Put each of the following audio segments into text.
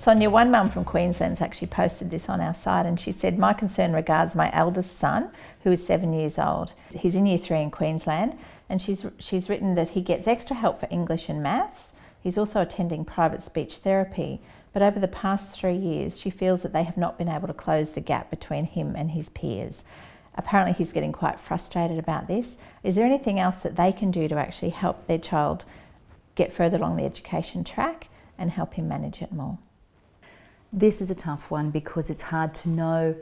Sonia, one mum from Queensland's actually posted this on our site, and she said, my concern regards my eldest son, who is 7 years old. He's in Year 3 in Queensland, and she's written that he gets extra help for English and maths. He's also attending private speech therapy, but over the past 3 years, she feels that they have not been able to close the gap between him and his peers. Apparently he's getting quite frustrated about this. Is there anything else that they can do to actually help their child get further along the education track and help him manage it more? This is a tough one because it's hard to know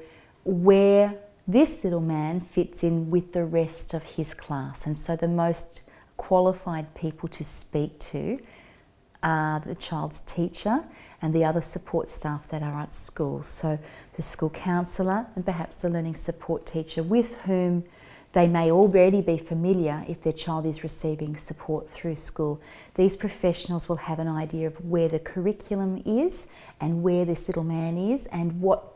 where this little man fits in with the rest of his class. And so the most qualified people to speak to are the child's teacher and the other support staff that are at school. So the school counsellor and perhaps the learning support teacher, with whom they may already be familiar if their child is receiving support through school. These professionals will have an idea of where the curriculum is and where this little man is and what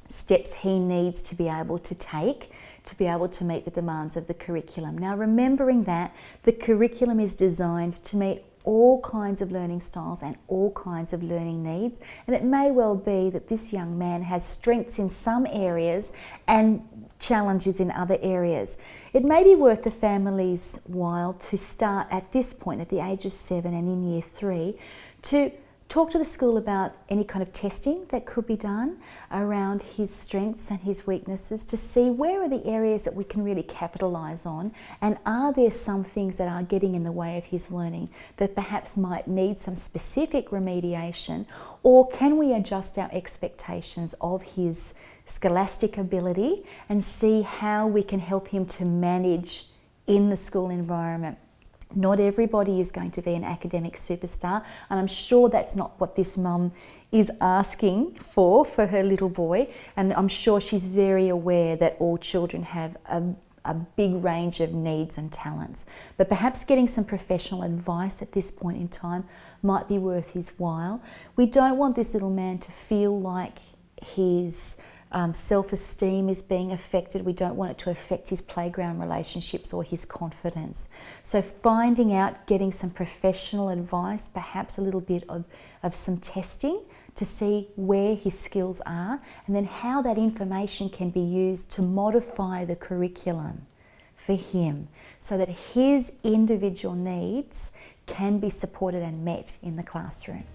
steps he needs to be able to take to be able to meet the demands of the curriculum. Now, remembering that the curriculum is designed to meet all kinds of learning styles and all kinds of learning needs, and it may well be that this young man has strengths in some areas and challenges in other areas. It may be worth the family's while to start at this point, at the age of 7 and in Year 3, to talk to the school about any kind of testing that could be done around his strengths and his weaknesses, to see where are the areas that we can really capitalise on, and are there some things that are getting in the way of his learning that perhaps might need some specific remediation, or can we adjust our expectations of his scholastic ability and see how we can help him to manage in the school environment. Not everybody is going to be an academic superstar, and I'm sure that's not what this mum is asking for her little boy, and I'm sure she's very aware that all children have a big range of needs and talents. But perhaps getting some professional advice at this point in time might be worth his while. We don't want this little man to feel like his self-esteem is being affected. We don't want it to affect his playground relationships or his confidence. So finding out, getting some professional advice, perhaps a little bit of some testing to see where his skills are, and then how that information can be used to modify the curriculum for him so that his individual needs can be supported and met in the classroom.